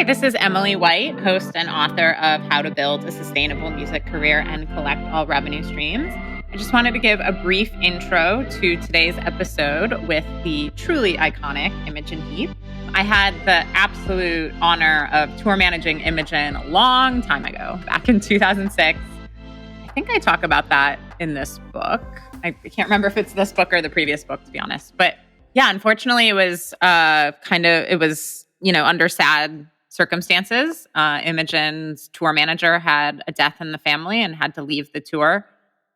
Hi, this is Emily White, host and author of How to Build a Sustainable Music Career and Collect All Revenue Streams. I just wanted to give a brief intro to today's episode with the truly iconic Imogen Heap. I had the absolute honor of tour managing Imogen a long time ago, back in 2006. I think I talk about that in this book. I can't remember if it's this book or the previous book, to be honest. But yeah, unfortunately, it was under sad circumstances. Imogen's tour manager had a death in the family and had to leave the tour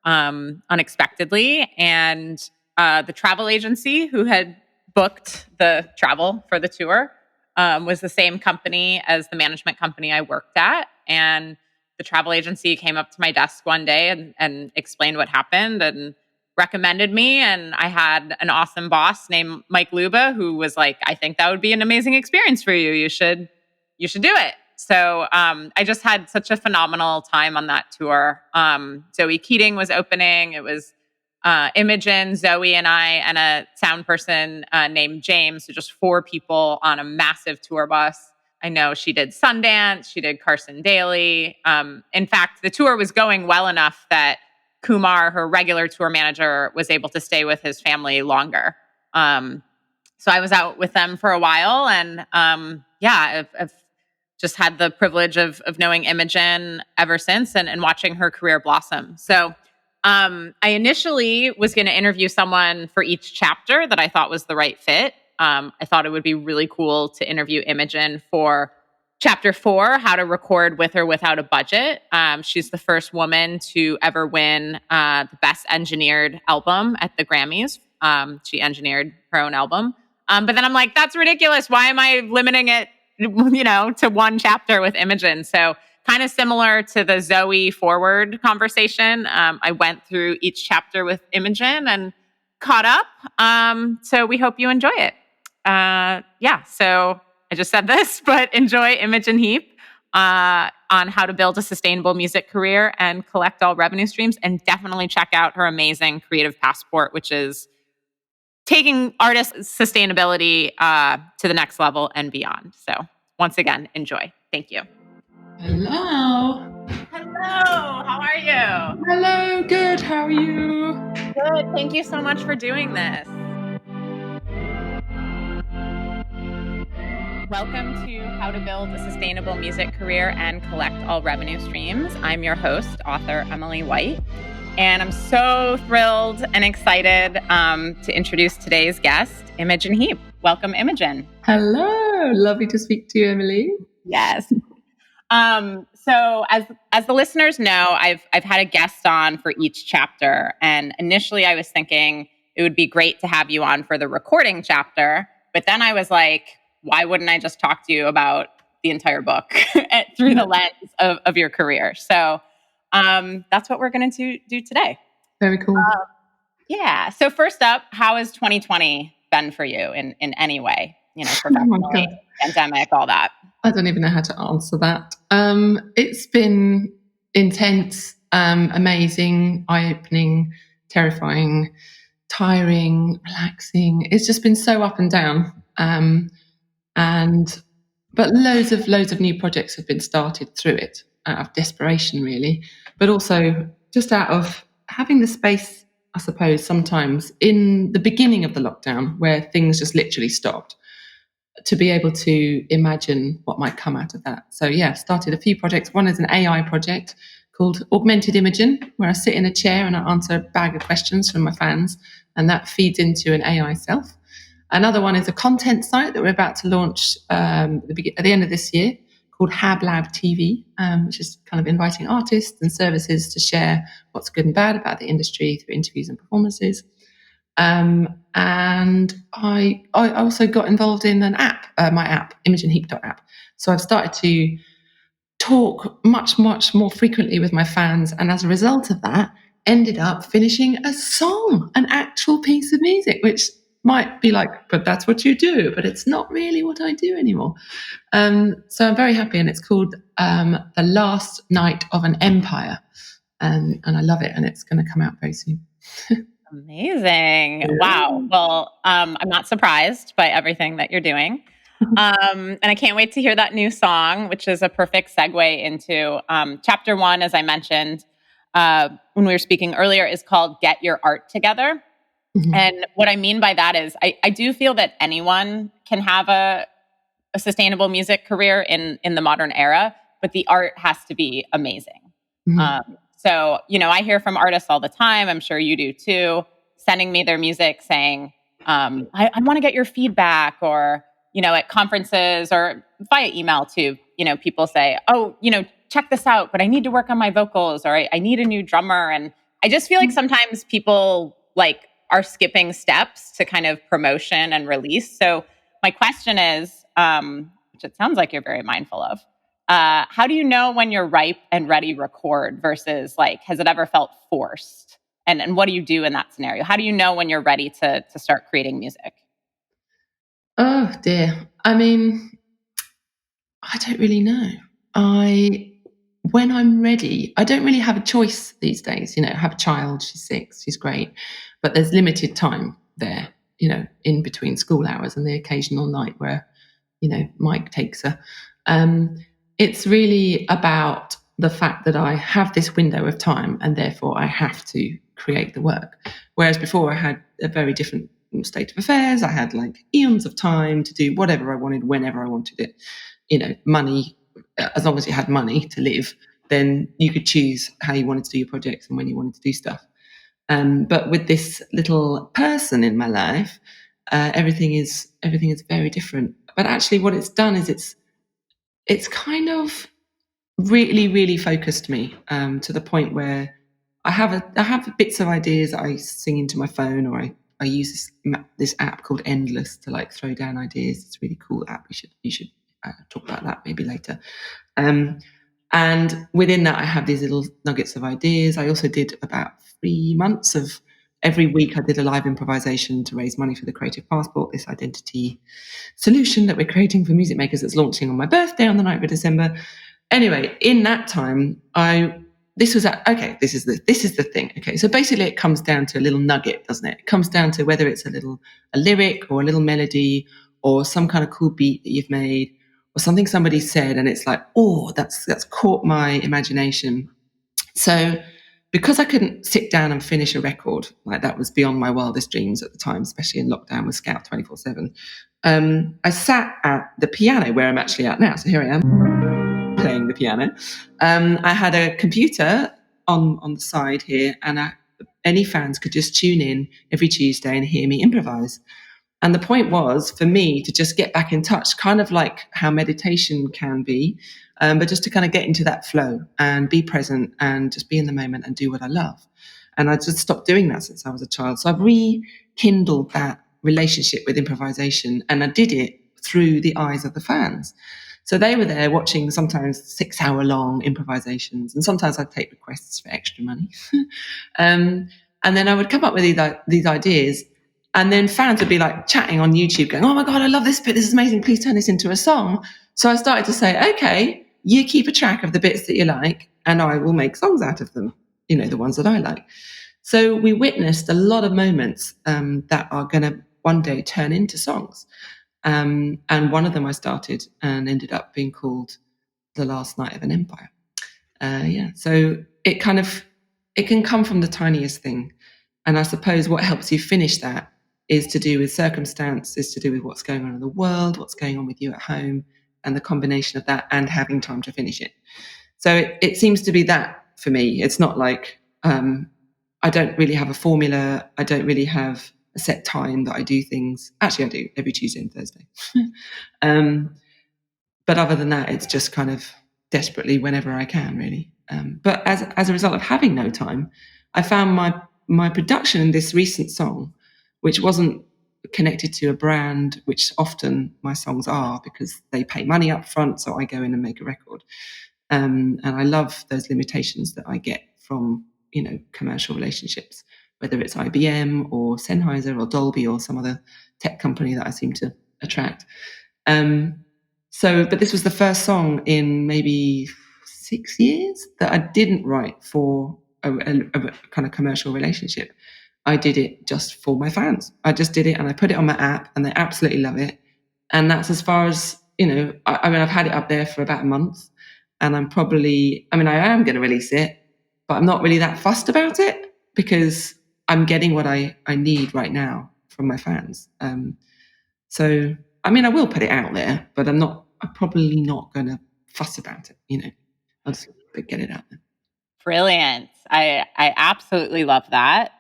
unexpectedly. And the travel agency who had booked the travel for the tour was the same company as the management company I worked at. And the travel agency came up to my desk one day and explained what happened and recommended me. And I had an awesome boss named MI.MU who was like, I think that would be an amazing experience for you. You should do it. So I just had such a phenomenal time on that tour. Zoe Keating was opening. It was Imogen, Zoe, and I, and a sound person named James. So just 4 people on a massive tour bus. I know she did Sundance. She did Carson Daly. In fact, the tour was going well enough that Kumar, her regular tour manager, was able to stay with his family longer. So I was out with them for a while, and I've just had the privilege of knowing Imogen ever since and watching her career blossom. So I initially was going to interview someone for each chapter that I thought was the right fit. I thought it would be really cool to interview Imogen for Chapter 4, How to Record With or Without a Budget. She's the first woman to ever win the Best Engineered Album at the Grammys. She engineered her own album. But then I'm like, that's ridiculous. Why am I limiting it, to one chapter with Imogen? So kind of similar to the Zoe Forward conversation. I went through each chapter with Imogen and caught up. So we hope you enjoy it. So I just said this, but enjoy Imogen Heap on how to build a sustainable music career and collect all revenue streams. And definitely check out her amazing Creative Passport, which is taking artist sustainability to the next level and beyond. So once again, enjoy. Thank you. Hello. How are you? Hello, good. How are you? Good. Thank you so much for doing this. Welcome to How to Build a Sustainable Music Career and Collect All Revenue Streams. I'm your host, author Emily White, and I'm so thrilled and excited to introduce today's guest, Imogen Heap. Welcome, Imogen. Hello. Lovely to speak to you, Emily. Yes. So as the listeners know, I've had a guest on for each chapter, and initially I was thinking it would be great to have you on for the recording chapter, but then I was like, why wouldn't I just talk to you about the entire book through the lens of your career? So that's what we're going to do today. Very cool. So first up, how has 2020 been for you in any way? Professionally, pandemic, all that. I don't even know how to answer that. It's been intense, amazing, eye-opening, terrifying, tiring, relaxing. It's just been so up and down. But loads of new projects have been started through it out of desperation, really, but also just out of having the space, I suppose, sometimes in the beginning of the lockdown where things just literally stopped, to be able to imagine what might come out of that. So started a few projects. One is an AI project called Augmented Imogen, where I sit in a chair and I answer a bag of questions from my fans, and that feeds into an AI self. Another one is a content site that we're about to launch at the end of this year called Hab Lab TV, which is kind of inviting artists and services to share what's good and bad about the industry through interviews and performances. And I also got involved in an app, my app, ImogenHeap.app. So I've started to talk much, much more frequently with my fans. And as a result of that, ended up finishing a song, an actual piece of music, which might be like, but that's what you do, but it's not really what I do anymore. So I'm very happy, and it's called The Last Night of an Empire, and I love it, and it's going to come out very soon. Amazing. Yeah. Wow. Well, I'm not surprised by everything that you're doing. And I can't wait to hear that new song, which is a perfect segue into chapter one, as I mentioned when we were speaking earlier, is called Get Your Art Together. Mhm. And what I mean by that is I do feel that anyone can have a sustainable music career in the modern era, but the art has to be amazing. Mhm. So, I hear from artists all the time, I'm sure you do too, sending me their music saying, I want to get your feedback, or, at conferences or via email too, people say, oh, check this out, but I need to work on my vocals, or I need a new drummer. And I just feel like sometimes people are skipping steps to kind of promotion and release. So my question is, which it sounds like you're very mindful of, how do you know when you're ripe and ready to record versus has it ever felt forced? And what do you do in that scenario? How do you know when you're ready to start creating music? Oh dear. I mean, I don't really know. When I'm ready, I don't really have a choice these days. I have a child, she's 6, she's great, but there's limited time there, in between school hours and the occasional night where, Mike takes her. Um, it's really about the fact that I have this window of time and therefore I have to create the work. Whereas before I had a very different state of affairs. I had eons of time to do whatever I wanted, whenever I wanted it. Money, as long as you had money to live, then you could choose how you wanted to do your projects and when you wanted to do stuff. But with this little person in my life, everything is very different. But actually, what it's done is it's kind of really, really focused me to the point where I have bits of ideas that I sing into my phone, or I use this app called Endless to throw down ideas. It's a really cool app. You should talk about that maybe later. Um, and within that, I have these little nuggets of ideas. I also did about 3 months of every week. I did a live improvisation to raise money for the Creative Passport, this identity solution that we're creating for music makers that's launching on my birthday on the 9th of December. Anyway, in that time, this is the thing. Okay, so basically, it comes down to a little nugget, doesn't it? It comes down to whether it's a lyric or a little melody or some kind of cool beat that you've made or something somebody said, and it's like, oh, that's caught my imagination. So because I couldn't sit down and finish a record, that was beyond my wildest dreams at the time, especially in lockdown with Scout 24/7. I sat at the piano where I'm actually at now. So here I am playing the piano. I had a computer on the side here, and any fans could just tune in every Tuesday and hear me improvise. And the point was for me to just get back in touch, kind of like how meditation can be, but just to kind of get into that flow and be present and just be in the moment and do what I love. And I just stopped doing that since I was a child. So I've rekindled that relationship with improvisation, and I did it through the eyes of the fans. So they were there watching sometimes 6-hour long improvisations, and sometimes I'd take requests for extra money. And then I would come up with these ideas, and then fans would be chatting on YouTube going, oh my God, I love this bit. This is amazing. Please turn this into a song. So I started to say, okay, you keep a track of the bits that you like and I will make songs out of them, the ones that I like. So we witnessed a lot of moments that are going to one day turn into songs. And one of them I started and ended up being called The Last Night of an Empire. So it can come from the tiniest thing. And I suppose what helps you finish that is to do with circumstance, is to do with what's going on in the world, what's going on with you at home, and the combination of that and having time to finish it. So it seems to be that for me. It's not I don't really have a formula. I don't really have a set time that I do things. Actually, I do every Tuesday and Thursday. um, but other than that, it's just kind of desperately whenever I can, really. But as a result of having no time, I found my production in this recent song, which wasn't connected to a brand, which often my songs are because they pay money up front, so I go in and make a record. And I love those limitations that I get from commercial relationships, whether it's IBM or Sennheiser or Dolby or some other tech company that I seem to attract. But this was the first song in maybe 6 years that I didn't write for a kind of commercial relationship. I did it just for my fans. I just did it and I put it on my app and they absolutely love it. And that's as far as, I mean, I've had it up there for about a month, and I am going to release it, but I'm not really that fussed about it because I'm getting what I need right now from my fans. So, I mean, I will put it out there, but I'm probably not going to fuss about it. I'll just get it out there. Brilliant. I absolutely love that.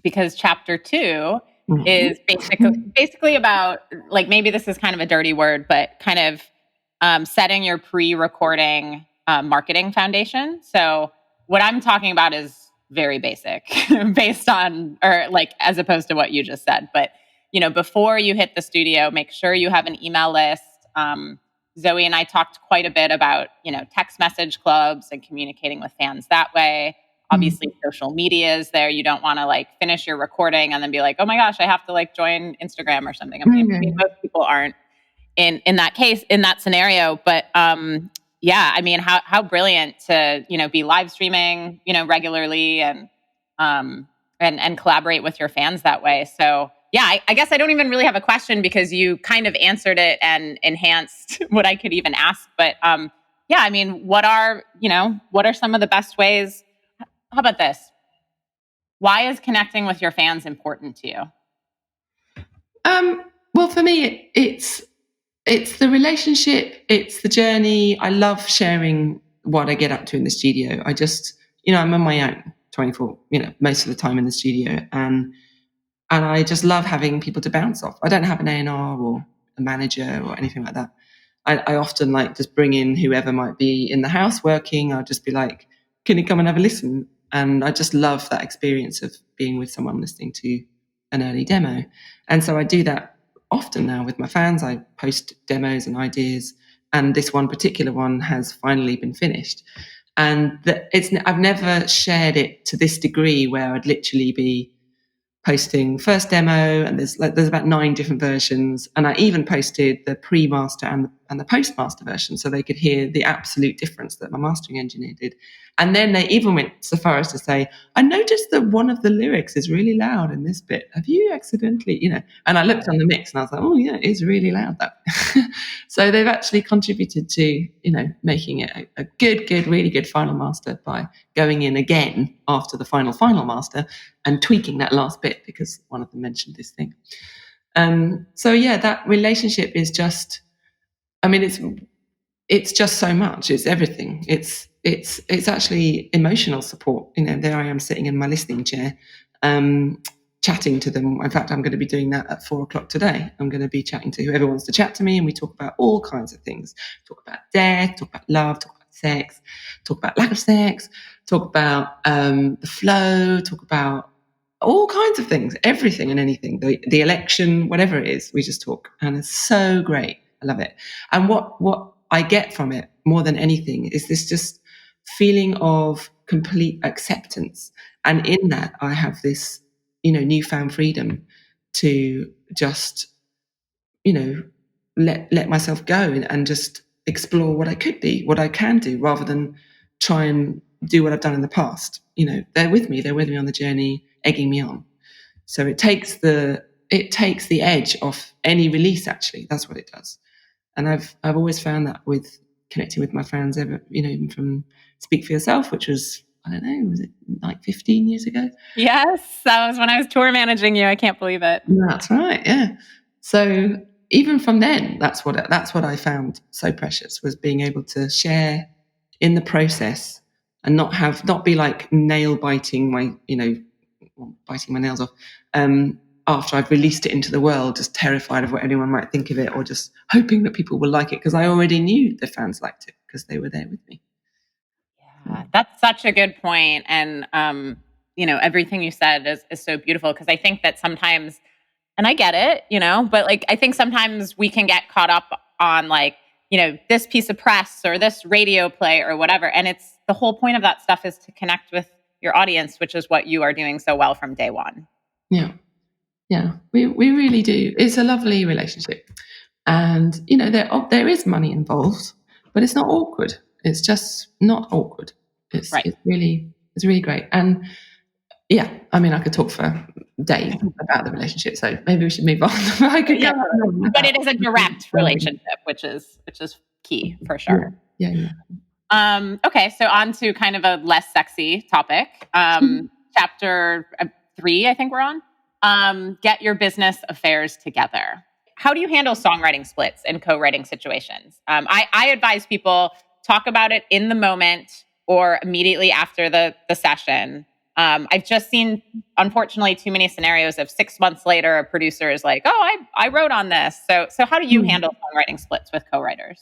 Because chapter 2 is basically about, like, maybe this is kind of a dirty word, but kind of setting your pre-recording marketing foundation. So what I'm talking about is very basic based on, or like, as opposed to what you just said. But, before you hit the studio, make sure you have an email list. Zoe and I talked quite a bit about, text message clubs and communicating with fans that way. Obviously, social media is there. You don't want to like finish your recording and then be like, oh my gosh, I have to like join Instagram or something. I mean, most people aren't in that case, in that scenario. But yeah, I mean, how brilliant to, be live streaming, regularly and collaborate with your fans that way. So yeah, I guess I don't even really have a question because you kind of answered it and enhanced what I could even ask. But yeah, I mean, what are some of the best ways? How about this? Why is connecting with your fans important to you? Well, for me, it's the relationship, it's the journey. I love sharing what I get up to in the studio. I just, I'm on my own 24, most of the time in the studio, and I just love having people to bounce off. I don't have an A&R or a manager or anything like that. I often like just bring in whoever might be in the house working. I'll just be like, can you come and have a listen? And I just love that experience of being with someone listening to an early demo. And so I do that often now with my fans. I post demos and ideas, and this one particular one has finally been finished. And I've never shared it to this degree where I'd literally be posting first demo, and there's about 9 different versions, and I even posted the pre-master and the post-master version so they could hear the absolute difference that my mastering engineer did. And then they even went so far as to say, I noticed that one of the lyrics is really loud in this bit. Have you accidentally, and I looked on the mix and I was like, oh yeah, it is really loud, that. So they've actually contributed to, making it a good, really good final master by going in again after the final master and tweaking that last bit because one of them mentioned this thing. So yeah, that relationship is just, I mean, it's just so much. It's everything. It's actually emotional support. There I am sitting in my listening chair, chatting to them. In fact, I'm going to be doing that at 4:00 today. I'm going to be chatting to whoever wants to chat to me, and we talk about all kinds of things. Talk about death, talk about love, talk about sex, talk about lack of sex, talk about the flow, talk about all kinds of things, everything and anything, the election, whatever it is, we just talk. And it's so great. I love it. And what I get from it more than anything is this just feeling of complete acceptance. And in that, I have this, newfound freedom to just, let myself go and just explore what I could be, what I can do, rather than try and do what I've done in the past. They're with me on the journey, egging me on. So it takes the edge off any release. Actually, that's what it does. And I've always found that with connecting with my fans, even from Speak for Yourself, which was, I don't know, was it like 15 years ago? Yes, that was when I was tour managing you. I can't believe it. That's right, yeah. So even from then, that's what I found so precious, was being able to share in the process and not be like nail biting my, biting my nails off after I've released it into the world, just terrified of what anyone might think of it, or just hoping that people will like it, because I already knew the fans liked it because they were there with me. Yeah, that's such a good point. And, everything you said is so beautiful, because I think that sometimes, and I get it, but like, I think sometimes we can get caught up on like, this piece of press or this radio play or whatever. And it's the whole point of that stuff is to connect with your audience, which is what you are doing so well from day one. Yeah. Yeah, we really do. It's a lovely relationship. And, there is money involved, but it's not awkward. It's just not awkward. It's Right. really great. And Yeah, I mean, I could talk for days about the relationship, so maybe we should move on. I could Yeah, go on but about it is a direct relationship, which is key for sure. Yeah. Okay, so on to kind of a less sexy topic. Chapter 3, I think we're on. Get your business affairs together. How do you handle songwriting splits and co-writing situations? I advise people talk about it in the moment or immediately after the session. I've just seen, unfortunately, too many scenarios of 6 months later, a producer is like, "Oh, I wrote on this." So how do you handle songwriting splits with co-writers?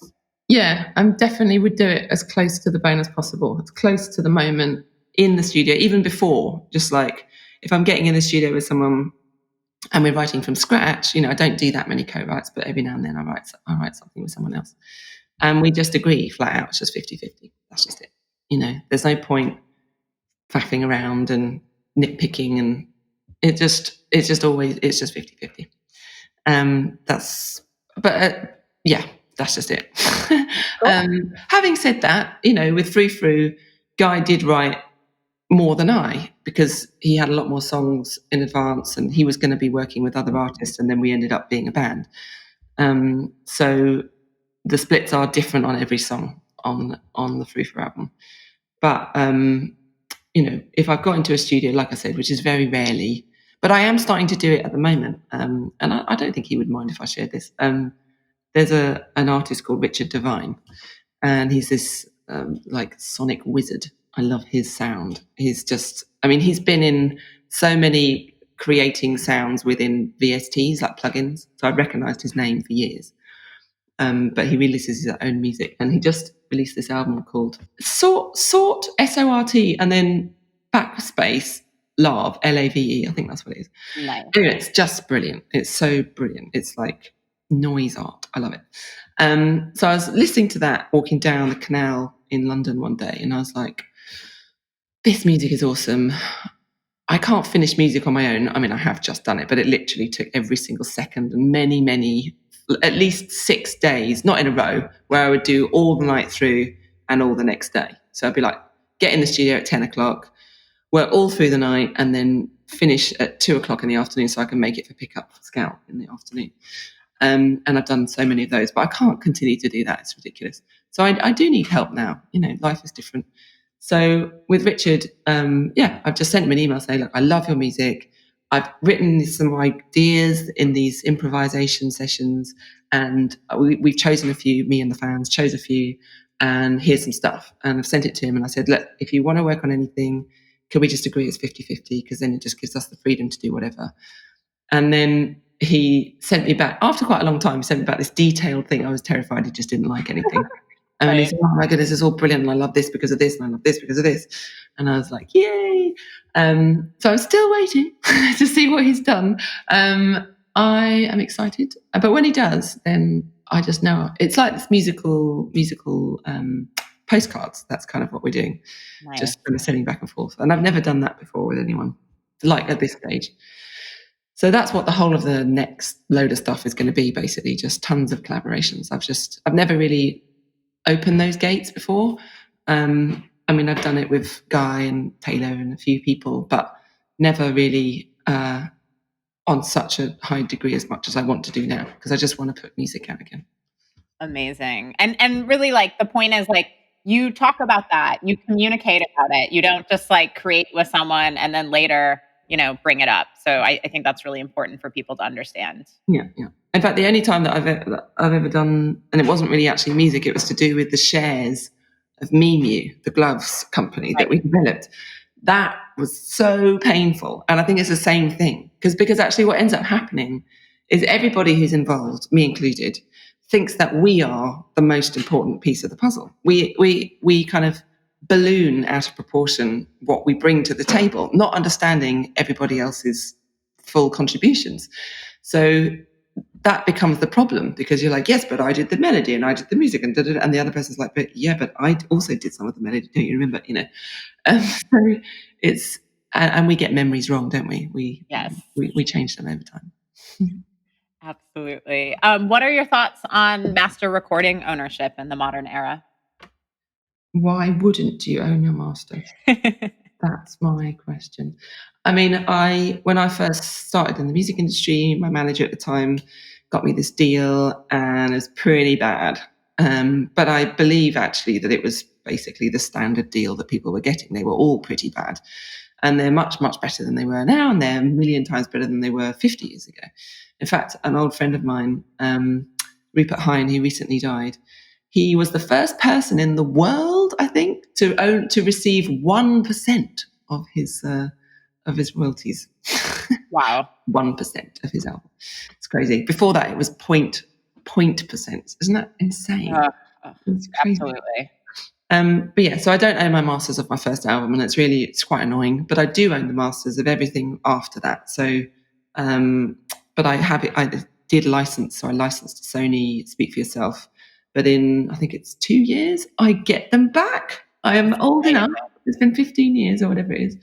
Yeah, I definitely would do it as close to the bone as possible, as close to the moment in the studio, even before. Just like if I'm getting in the studio with someone and we're writing from scratch, I don't do that many co-writes, but every now and then I write something with someone else. And we just agree flat out, it's just 50-50. That's just it. There's no point faffing around and nitpicking, and it's just 50-50. That's just it. Having said that, with Frou Frou, Guy did write more than I, because he had a lot more songs in advance and he was going to be working with other artists, and then we ended up being a band. So the splits are different on every song on the Frou Frou album. But if I've got into a studio, like I said, which is very rarely, but I am starting to do it at the moment, and I don't think he would mind if I shared this. There's an artist called Richard Devine, and he's this like sonic wizard. I love his sound. He's been in so many creating sounds within VSTs, like plugins. So I've recognised his name for years. But he releases his own music, and he just released this album called Sort SORT, and then backspace Lave LAVE. I think that's what it is. Nice. Anyway, it's just brilliant. It's so brilliant. It's like noise art. I love it. So I was listening to that walking down the canal in London one day, and I was like, this music is awesome. I can't finish music on my own. I mean, I have just done it, but it literally took every single second and many, at least 6 days, not in a row, where I would do all the night through and all the next day. So I'd be like, get in the studio at 10 o'clock, work all through the night, and then finish at 2 o'clock in the afternoon so I can make it for pickup for Scout in the afternoon. And I've done so many of those, but I can't continue to do that. It's ridiculous. So I do need help now. Life is different. So with Richard, I've just sent him an email saying, look, I love your music. I've written some ideas in these improvisation sessions, and we've chosen a few, me and the fans chose a few, and here's some stuff. And I've sent it to him, and I said, look, if you want to work on anything, can we just agree it's 50-50? Because then it just gives us the freedom to do whatever. And then he sent me back, after quite a long time, he sent me back this detailed thing. I was terrified he just didn't like anything. And he said, oh my goodness, this is all brilliant, and I love this because of this, and I love this because of this. And I was like, yay. So I'm still waiting to see what he's done. I am excited. But when he does, then I just know. It's like this musical postcards. That's kind of what we're doing. Nice. Just kind of sending back and forth. And I've never done that before with anyone, like at this stage. So that's what the whole of the next load of stuff is going to be, basically, just tons of collaborations. I've never really opened those gates before. I've done it with Guy and Taylor and a few people, but never really on such a high degree as much as I want to do now, because I just want to put music out again. Amazing. And really, like, the point is, like, you talk about that, you communicate about it. You don't just like create with someone and then later, bring it up. So I think that's really important for people to understand. Yeah. In fact, the only time that I've ever done, and it wasn't really actually music, it was to do with the shares of MI.MU, the gloves company that we developed. That was so painful. And I think it's the same thing. Because actually what ends up happening is everybody who's involved, me included, thinks that we are the most important piece of the puzzle. We kind of balloon out of proportion what we bring to the table, not understanding everybody else's full contributions. So that becomes the problem, because you're like, yes, but I did the melody and I did the music and and the other person's like, but I also did some of the melody. Don't you remember? So it's and we get memories wrong, don't we? We change them over time. Absolutely. What are your thoughts on master recording ownership in the modern era? Why wouldn't you own your master? That's my question. I mean, when I first started in the music industry, my manager at the time got me this deal, and it was pretty bad. But I believe actually that it was basically the standard deal that people were getting. They were all pretty bad, and they're much, much better than they were now, and they're a million times better than they were 50 years ago. In fact, an old friend of mine, Rupert Hine, who recently died, he was the first person in the world, I think, to receive 1% of his royalties. Wow. 1% of his album. It's crazy. Before that, it was point percent. Isn't that insane? It's crazy. Absolutely. But yeah, so I don't own my masters of my first album, and it's quite annoying. But I do own the masters of everything after that. So, but I have it. I did license, so I licensed to Sony Speak for Yourself. But in I think it's 2 years, I get them back. I am old enough. It's been 15 years or whatever it is.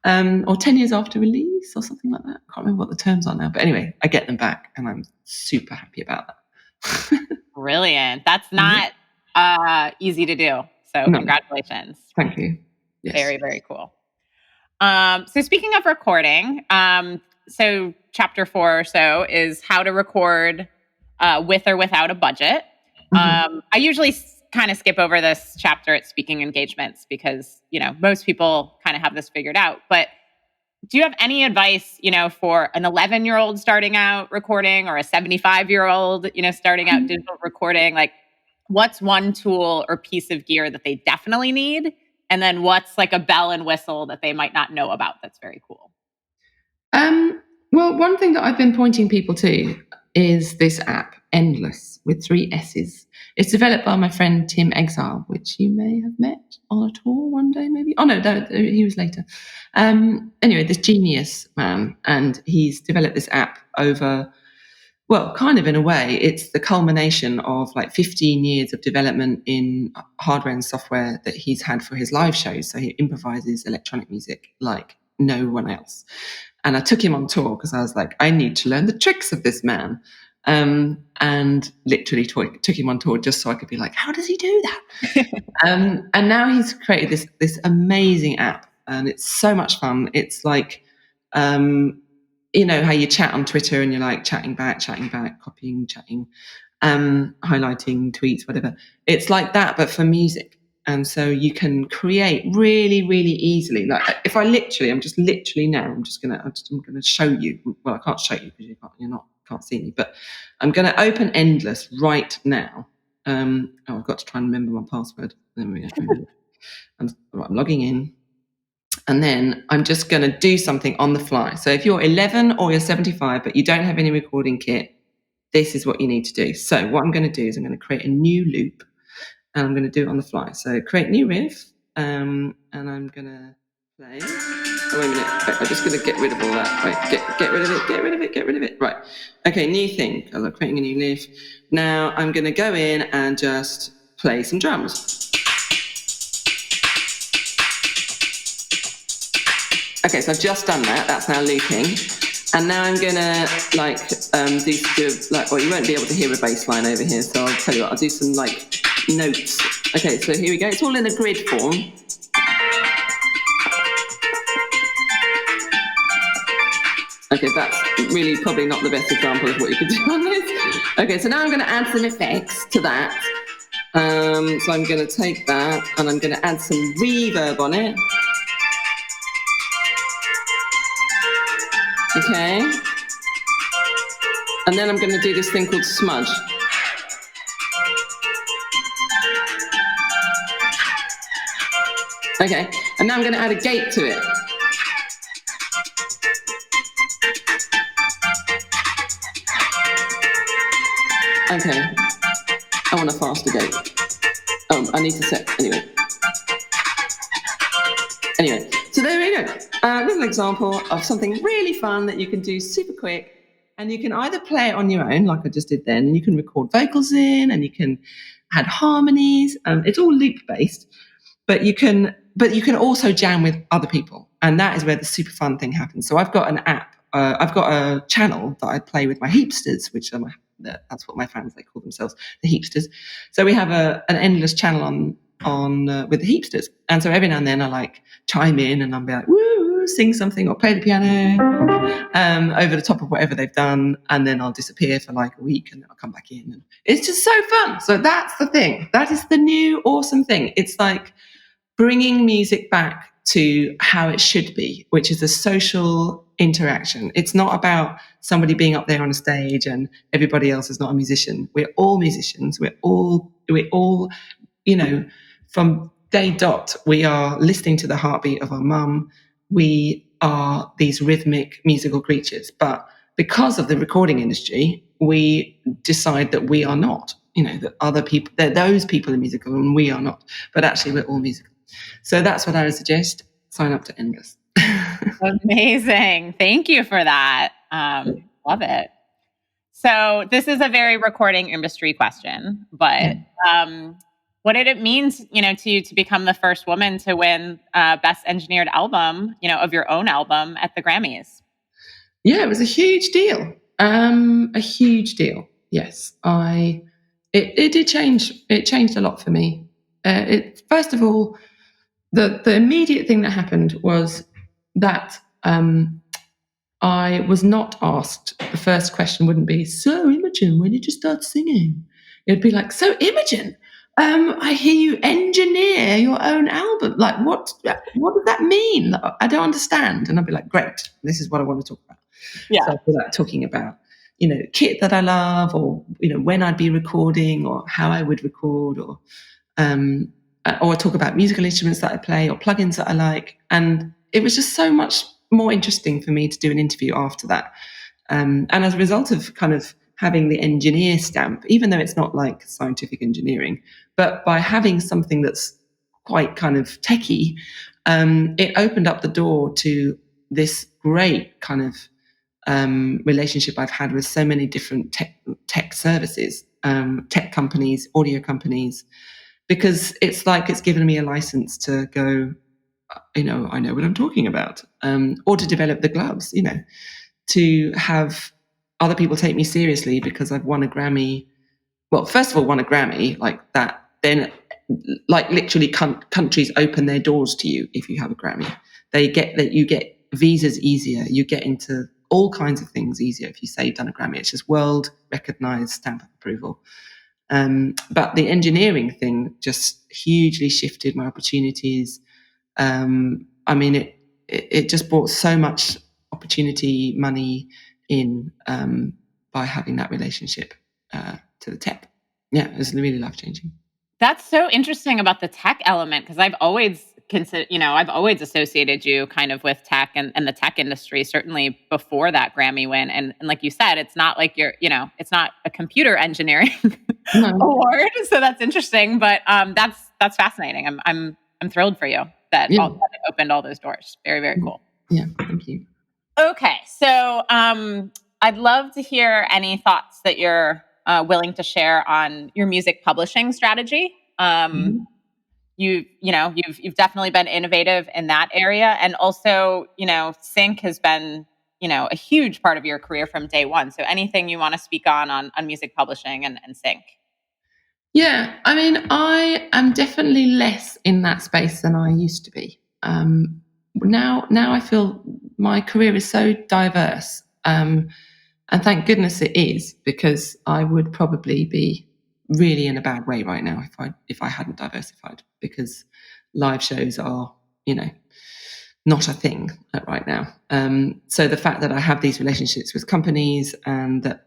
Or 10 years after release or something like that. I can't remember what the terms are now. But anyway, I get them back, and I'm super happy about that. Brilliant. That's not easy to do. So congratulations. Thank you. Yes. Very, very cool. So speaking of recording, so chapter 4 or so is how to record with or without a budget. I usually kind of skip over this chapter at speaking engagements because, most people kind of have this figured out. But do you have any advice, for an 11-year-old starting out recording or a 75-year-old, starting out digital recording? Like, what's one tool or piece of gear that they definitely need? And then what's like a bell and whistle that they might not know about that's very cool? Well, one thing that I've been pointing people to is this app, Endless, with 3 S's. It's developed by my friend Tim Exile, which you may have met on a tour one day, maybe. Oh, no, he was later. Anyway, this genius man, and he's developed this app over, well, kind of in a way, it's the culmination of like 15 years of development in hardware and software that he's had for his live shows. So he improvises electronic music like no one else. And I took him on tour because I was like, I need to learn the tricks of this man. And literally took him on tour just so I could be like, how does he do that? And now he's created this amazing app, and it's so much fun. It's like, how you chat on Twitter and you're like chatting back, copying, chatting, highlighting tweets, whatever. It's like that, but for music. And so you can create really, really easily. Like if I'm just gonna show you. Well, I can't show you because can't see me, but I'm going to open Endless right now. I've got to try and remember my password. There we go. I'm logging in. And then I'm just going to do something on the fly. So if you're 11 or you're 75, but you don't have any recording kit, this is what you need to do. So what I'm going to do is I'm going to create a new loop, and I'm going to do it on the fly. So create new riff, and I'm going to play. Oh, wait a minute. I'm just going to get rid of all that. Right, get rid of it. Right. Okay, new thing. I'm creating a new riff. Now I'm going to go in and just play some drums. Okay, so I've just done that. That's now looping. And now I'm going to you won't be able to hear a bass line over here. So I'll tell you what, I'll do some notes. Okay, so here we go. It's all in a grid form. Okay, that's really probably not the best example of what you could do on this. Okay, so now I'm going to add some effects to that. So I'm going to take that and I'm going to add some reverb on it. Okay. And then I'm going to do this thing called smudge. Okay, and now I'm going to add a gate to it. Okay, I want a faster gate. Oh, I need to set, anyway, so there we go. There's an example of something really fun that you can do super quick, and you can either play it on your own, like I just did then, and you can record vocals in, and you can add harmonies, and it's all loop-based, but you can also jam with other people, and that is where the super fun thing happens. So I've got an app, I've got a channel that I play with my heapsters, which are that's what my fans, they call themselves, the heapsters. So we have an Endless channel on with the heapsters, and so every now and then I chime in and I'll be like, woo, sing something or play the piano over the top of whatever they've done, and then I'll disappear for like a week, and then I'll come back in. And it's just so fun. So that's the thing. That is the new awesome thing. It's like bringing music back to how it should be, which is a social interaction. It's not about somebody being up there on a stage and everybody else is not a musician. We're all musicians. We're all, from day dot, we are listening to the heartbeat of our mum. We are these rhythmic musical creatures. But because of the recording industry, we decide that we are not, that other people, that those people are musical and we are not. But actually, we're all musical. So that's what I would suggest. Sign up to Endless. Amazing. Thank you for that. Love it. So this is a very recording industry question, but what did it mean, to you to become the first woman to win Best Engineered Album, of your own album at the Grammys? Yeah, it was a huge deal. A huge deal. Yes, it did change. It changed a lot for me. First of all, the immediate thing that happened was that I was not asked. The first question wouldn't be, "So Imogen, when did you start singing?" It'd be like, "So Imogen, I hear you engineer your own album. Like, what does that mean? I don't understand." And I'd be like, "Great, this is what I want to talk about." Yeah. So I feel like talking about, kit that I love, or when I'd be recording, or how I would record, or talk about musical instruments that I play or plugins that I like. And it was just so much more interesting for me to do an interview after that. And as a result of kind of having the engineer stamp, even though it's not like scientific engineering, but by having something that's quite kind of techie, it opened up the door to this great kind of relationship I've had with so many different tech services, tech companies, audio companies, because it's like it's given me a license to go, I know what I'm talking about, or to develop the gloves, to have other people take me seriously because I've won a Grammy. Well, first of all, won a Grammy like that. Then, like literally, countries open their doors to you if you have a Grammy. They get that you get visas easier. You get into all kinds of things easier if you say you've done a Grammy. It's just world recognized stamp of approval. But the engineering thing just hugely shifted my opportunities. It just brought so much opportunity, money in by having that relationship to the tech. Yeah, it was really life-changing. That's so interesting about the tech element, because I've always I've always associated you kind of with tech and the tech industry, certainly before that Grammy win. And like you said, it's not like it's not a computer engineering award. So that's interesting, but that's fascinating. I'm thrilled for you that it opened all those doors. Very, very cool. Yeah, thank you. Okay, so I'd love to hear any thoughts that you're willing to share on your music publishing strategy. You've definitely been innovative in that area, and also sync has been a huge part of your career from day one. So anything you want to speak on music publishing and sync? Yeah, I mean, I am definitely less in that space than I used to be. Now I feel my career is so diverse, and thank goodness it is, because I would probably be really in a bad way right now if I hadn't diversified, because live shows are not a thing right now. So the fact that I have these relationships with companies and that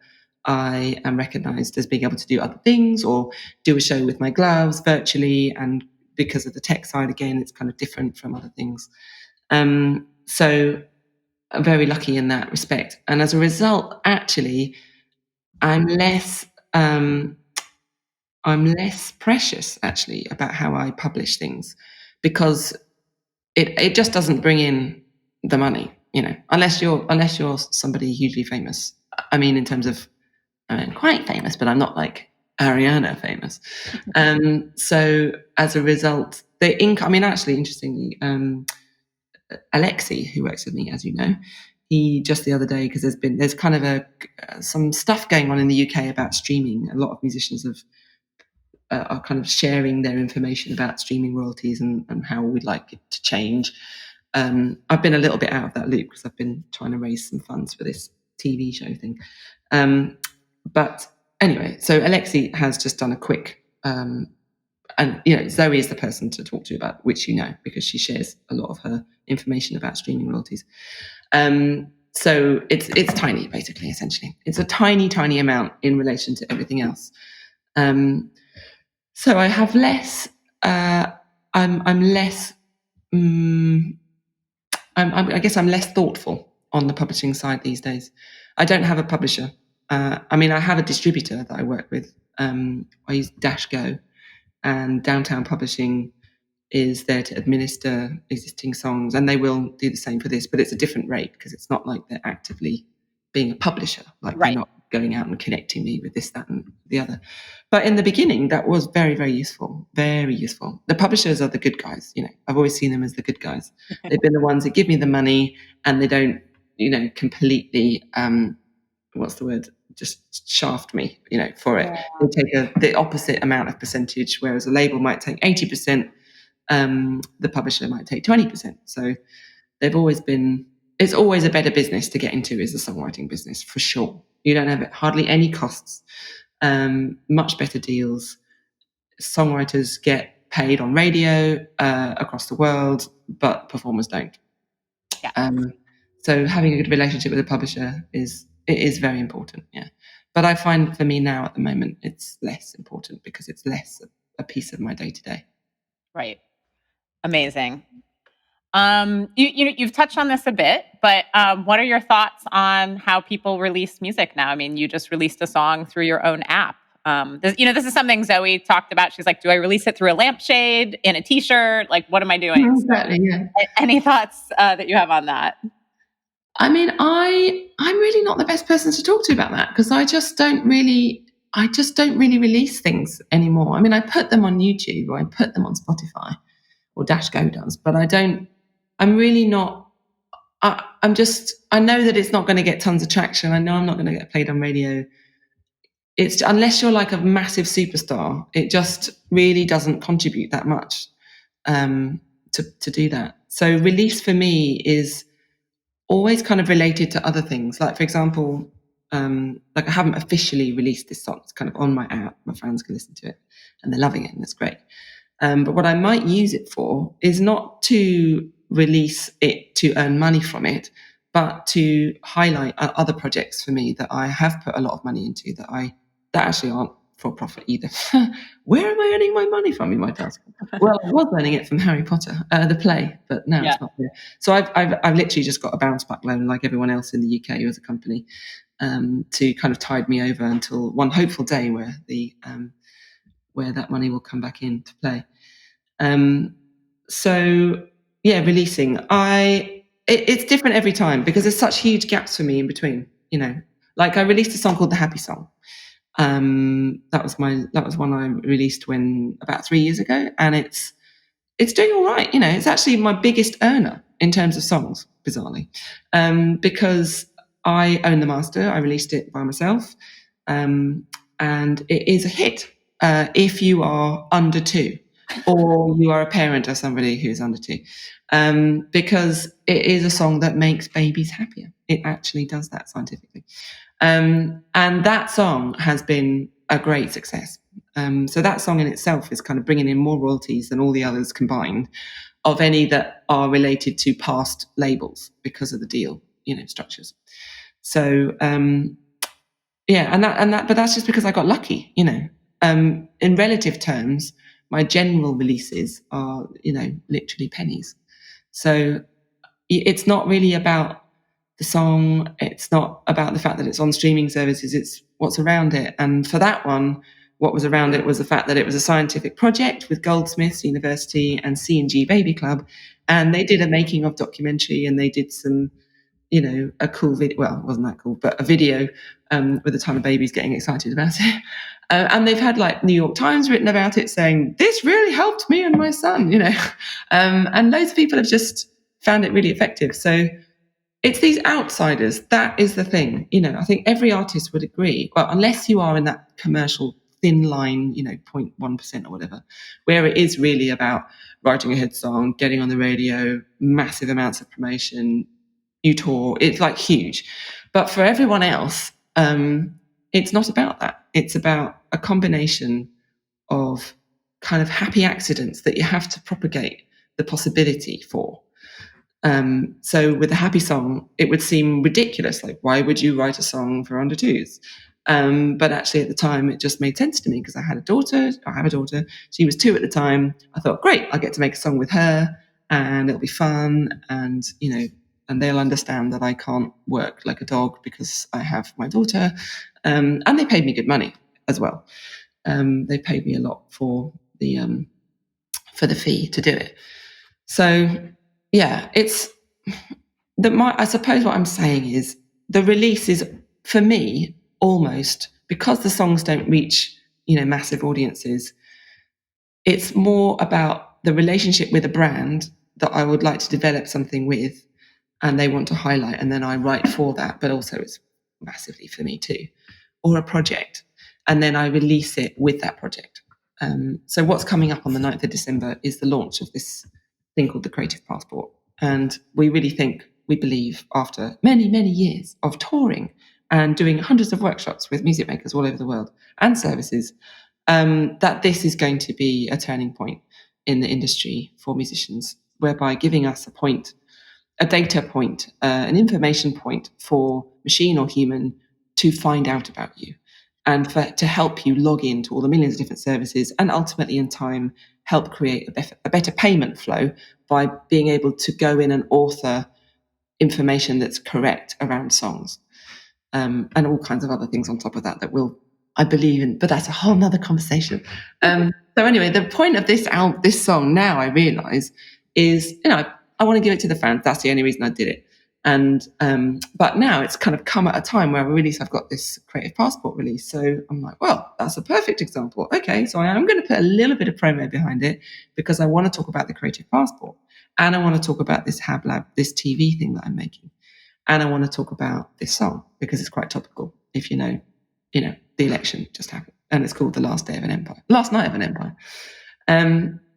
I am recognized as being able to do other things or do a show with my gloves virtually, and because of the tech side, again, it's kind of different from other things. So I'm very lucky in that respect. And as a result, actually, I'm less precious actually about how I publish things, because it just doesn't bring in the money, unless you're somebody hugely famous. I mean, in terms of, quite famous, but I'm not like Ariana famous. So as a result, the income, actually, interestingly, Alexi, who works with me, as you know, he just the other day, because there's kind of some stuff going on in the UK about streaming. A lot of musicians are kind of sharing their information about streaming royalties and how we'd like it to change. I've been a little bit out of that loop because I've been trying to raise some funds for this TV show thing. But anyway, so Alexi has just done a quick, and Zoe is the person to talk to about, which because she shares a lot of her information about streaming royalties. So it's tiny, basically, essentially. It's a tiny, tiny amount in relation to everything else. So I have less. I'm less. I guess I'm less thoughtful on the publishing side these days. I don't have a publisher. I have a distributor that I work with. I use Dash Go, and Downtown Publishing is there to administer existing songs, and they will do the same for this, but it's a different rate because it's not like they're actively being a publisher. Like they're not going out and connecting me with this, that, and the other. But in the beginning, that was very, very useful. Very useful. The publishers are the good guys. I've always seen them as the good guys. They've been the ones that give me the money, and they don't, completely, just shaft me, for it. They take the opposite amount of percentage, whereas a label might take 80%. The publisher might take 20%. So it's always a better business to get into is the songwriting business, for sure. You don't have hardly any costs, much better deals. Songwriters get paid on radio across the world, but performers don't. Yeah. So having a good relationship with a publisher is very important. Yeah. But I find for me now at the moment, it's less important because it's less a piece of my day to day. Right. Amazing. You've touched on this a bit, but what are your thoughts on how people release music now? You just released a song through your own app. This is something Zoe talked about. She's like, do I release it through a lampshade, in a t-shirt? Like, what am I doing? Exactly, yeah. Any thoughts that you have on that? I'm really not the best person to talk to about that because I just don't really release things anymore. I put them on YouTube or I put them on Spotify or Dash Go does, but I'm really not. I know that it's not going to get tons of traction. I know I'm not going to get played on radio. It's unless you're like a massive superstar, it just really doesn't contribute that much to do that. So release for me is always kind of related to other things. Like, for example, I haven't officially released this song. It's kind of on my app. My fans can listen to it and they're loving it and that's great. But what I might use it for is not to release it to earn money from it, but to highlight other projects for me that I have put a lot of money into that actually aren't for profit either. Where am I earning my money from, you might ask? Well, I was earning it from Harry Potter, the play, but now it's not there. So I've literally just got a bounce back loan like everyone else in the UK as a company to kind of tide me over until one hopeful day where where that money will come back into play. Releasing. It's different every time because there's such huge gaps for me in between. Like I released a song called The Happy Song. That was one I released about 3 years ago, and it's doing all right. It's actually my biggest earner in terms of songs, bizarrely, because I own the master. I released it by myself, and it is a hit if you are under 2 or you are a parent of somebody who's under 2, because it is a song that makes babies happier. It actually does that scientifically. And that song has been a great success. So that song in itself is kind of bringing in more royalties than all the others combined of any that are related to past labels because of the deal, structures. So, but that's just because I got lucky, in relative terms, my general releases are, literally pennies. So it's not really about the song. It's not about the fact that it's on streaming services. It's what's around it. And for that one, what was around it was the fact that it was a scientific project with Goldsmiths University and C&G Baby Club. And they did a making of documentary and they did some, a cool video. Well, it wasn't that cool, but a video with a ton of babies getting excited about it. And they've had like New York Times written about it saying, this really helped me and my son, and loads of people have just found it really effective. So it's these outsiders. That is the thing. I think every artist would agree. Well, unless you are in that commercial thin line, 0.1% or whatever, where it is really about writing a hit song, getting on the radio, massive amounts of promotion, you tour. It's like huge. But for everyone else, it's not about that. It's about a combination of kind of happy accidents that you have to propagate the possibility for. So with a happy song, it would seem ridiculous. Like, why would you write a song for under twos? But actually at the time, it just made sense to me because I have a daughter. She was 2 at the time. I thought, great, I'll get to make a song with her and it'll be fun. And, and they'll understand that I can't work like a dog because I have my daughter. And they paid me good money as well. They paid me a lot for the fee to do it. So yeah, it's I suppose what I'm saying is the release is, for me, almost, because the songs don't reach, massive audiences, it's more about the relationship with a brand that I would like to develop something with and they want to highlight, and then I write for that, but also it's massively for me too, or a project, and then I release it with that project. So what's coming up on the 9th of December is the launch of this thing called the Creative Passport. And we believe, after many, many years of touring and doing hundreds of workshops with music makers all over the world and services, that this is going to be a turning point in the industry for musicians, whereby giving us a data point, an information point for machine or human to find out about you and to help you log into all the millions of different services and ultimately in time help create a better payment flow by being able to go in and author information that's correct around songs, and all kinds of other things on top of that I believe in, but that's a whole nother conversation. So anyway, the point of this song now, I realise, is, I want to give it to the fans. That's the only reason I did it. And but now it's kind of come at a time where I've got this Creative Passport release. So I'm like, well, that's a perfect example. Okay, so I am going to put a little bit of promo behind it because I want to talk about the Creative Passport and I want to talk about this Hab Lab, this TV thing that I'm making, and I want to talk about this song because it's quite topical. If you know, the election just happened, and it's called "The Last Night of an Empire."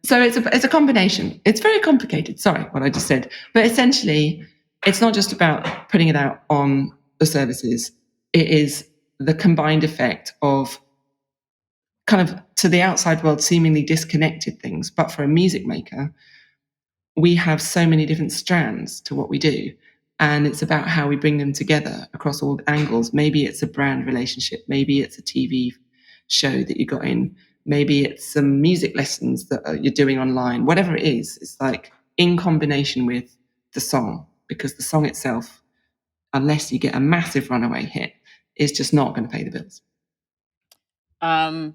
So it's a combination. It's very complicated. Sorry, what I just said, but essentially, it's not just about putting it out on the services. It is the combined effect of kind of, to the outside world, seemingly disconnected things, but for a music maker, we have so many different strands to what we do. And it's about how we bring them together across all angles. Maybe it's a brand relationship. Maybe it's a TV show that you got in. Maybe it's some music lessons that you're doing online. Whatever it is, it's like in combination with the song, because the song itself, unless you get a massive runaway hit, is just not going to pay the bills.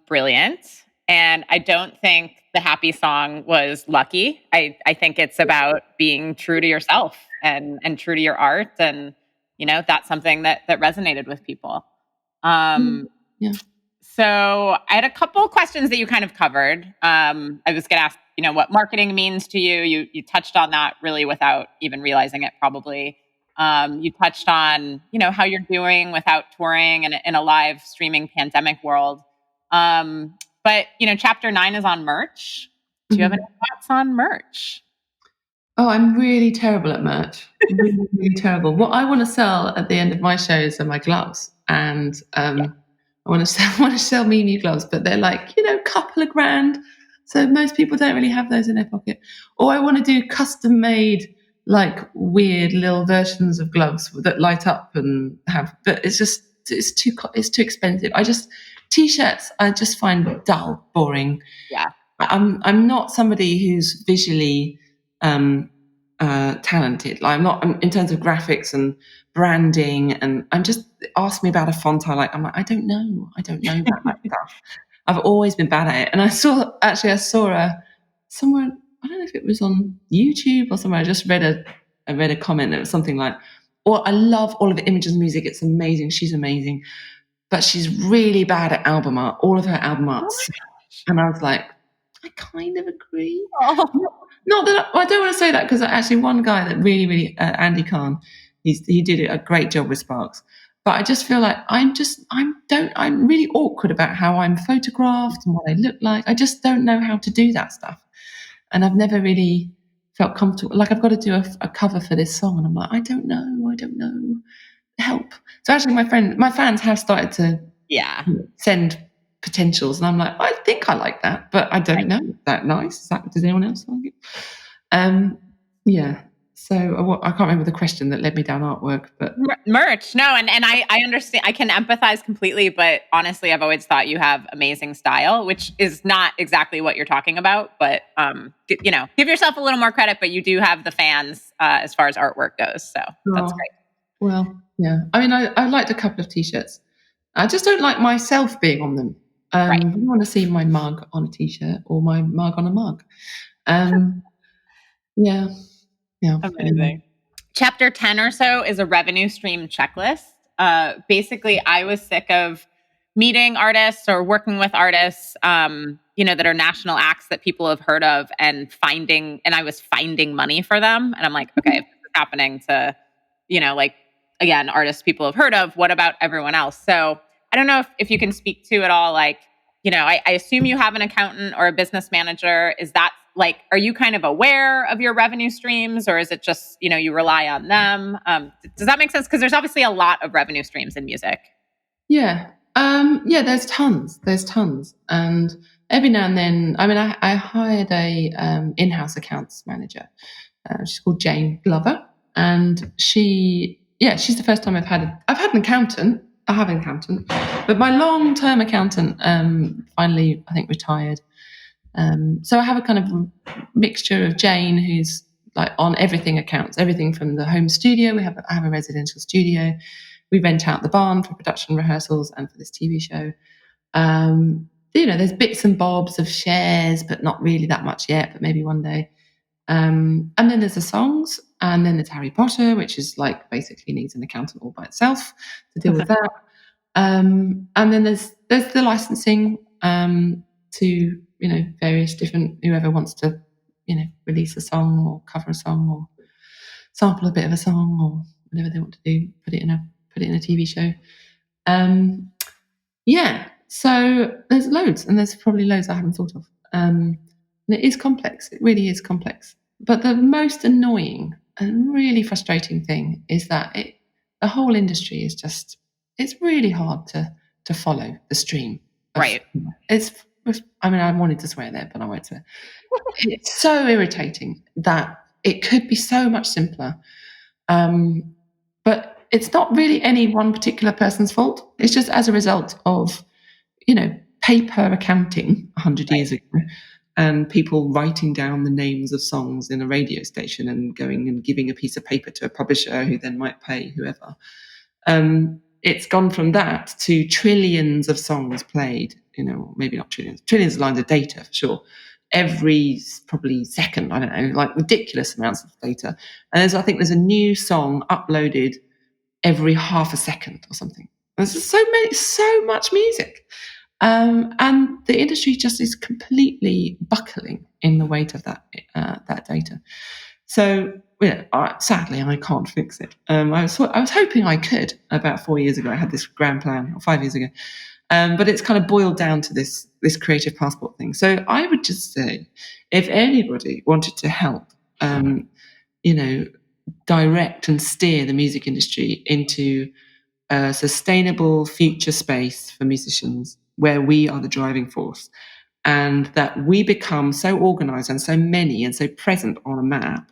Brilliant. And I don't think the happy song was lucky. I think it's about being true to yourself and true to your art. And, that's something that resonated with people. Yeah. So I had a couple questions that you kind of covered. I was going to ask, what marketing means to you. You touched on that really without even realizing it, probably. You touched on, how you're doing without touring in a live streaming pandemic world. But, chapter 9 is on merch. Do you have any thoughts on merch? Oh, I'm really terrible at merch. Really, really terrible. What I want to sell at the end of my shows are my gloves. And I want to sell MI.MU gloves, but they're like, couple of grand. So most people don't really have those in their pocket. Or I want to do custom made, like weird little versions of gloves that light up and have, but it's too expensive. T-shirts, I just find dull, boring. Yeah. I'm not somebody who's visually talented. Like, I'm not in terms of graphics and branding, and I'm just, ask me about a font I'm like, I don't know about that stuff. I've always been bad at it. And I saw somewhere, I don't know if it was on YouTube or somewhere, I just read a comment that was something like, I love all of Imogen's music, it's amazing, she's amazing, but she's really bad at album art. All of her album art's, and I was like, I kind of agree. Oh. Not that I don't want to say that, because actually one guy that really, really, Andy Kahn, he did a great job with Sparks. But I just feel like I'm really awkward about how I'm photographed and what I look like. I just don't know how to do that stuff. And I've never really felt comfortable. Like I've got to do a cover for this song, and I'm like, I don't know, help. So actually, my fans have started to Yeah. send potentials, and I'm like, I think I like that, but I don't know. Is that nice? Does anyone else like it? Yeah. So I can't remember the question that led me down artwork, but Merch. No, and I understand. I can empathize completely, but honestly, I've always thought you have amazing style, which is not exactly what you're talking about. But give yourself a little more credit. But you do have the fans as far as artwork goes, so that's great. Well, yeah. I mean, I liked a couple of t-shirts. I just don't like myself being on them. Right. I want to see my mug on a t-shirt or my mug on a mug. Yeah. Amazing. Chapter 10 or so is a revenue stream checklist. Basically, I was sick of meeting artists or working with artists, that are national acts that people have heard of, and I was finding money for them. And I'm like, okay, if this is happening to, again, artists people have heard of, what about everyone else? So I don't know if you can speak to it all, like, I assume you have an accountant or a business manager. Is that like, are you kind of aware of your revenue streams, or is it just, you rely on them? Does that make sense? Because there's obviously a lot of revenue streams in music. Yeah. There's tons. And every now and then, I mean, I hired a in-house accounts manager. She's called Jane Glover. And she's the first time I've had an accountant. I have an accountant, but my long-term accountant finally, I think, retired. So I have a kind of mixture of Jane, who's like on everything accounts, everything from the home studio. I have a residential studio. We rent out the barn for production rehearsals and for this TV show. There's bits and bobs of shares, but not really that much yet, but maybe one day. And then there's the songs, and then there's Harry Potter, which is like basically needs an accountant all by itself to deal with that. And then there's the licensing to various different, whoever wants to release a song or cover a song or sample a bit of a song or whatever they want to do, put it in a TV show. So there's loads, and there's probably loads I haven't thought of. And it is complex. It really is complex. But the most annoying and really frustrating thing is that the whole industry is just, it's really hard to follow the stream. Right. I wanted to swear there, but I won't swear. It's so irritating that it could be so much simpler. But it's not really any one particular person's fault. It's just as a result of, paper accounting 100 years ago, and people writing down the names of songs in a radio station and going and giving a piece of paper to a publisher who then might pay whoever. It's gone from that to trillions of songs played, maybe not trillions of lines of data for sure. Every probably second, I don't know, like ridiculous amounts of data. And I think there's a new song uploaded every half a second or something. There's so much music. And the industry just is completely buckling in the weight of that data. So, sadly, I can't fix it. I was hoping I could about 4 years ago. I had this grand plan, or 5 years ago. But it's kind of boiled down to this creative passport thing. So I would just say, if anybody wanted to help, direct and steer the music industry into a sustainable future space for musicians where we are the driving force, and that we become so organized and so many and so present on the map,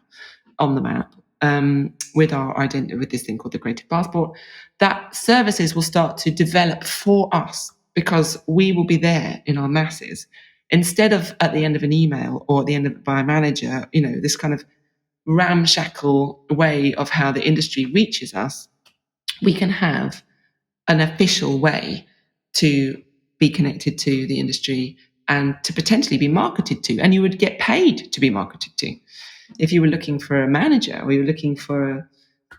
with our identity, with this thing called the creative passport, that services will start to develop for us because we will be there in our masses, instead of at the end of an email or at the end of by a manager, this kind of ramshackle way of how the industry reaches us. We can have an official way to be connected to the industry and to potentially be marketed to, and you would get paid to be marketed to. If you were looking for a manager, or you were looking for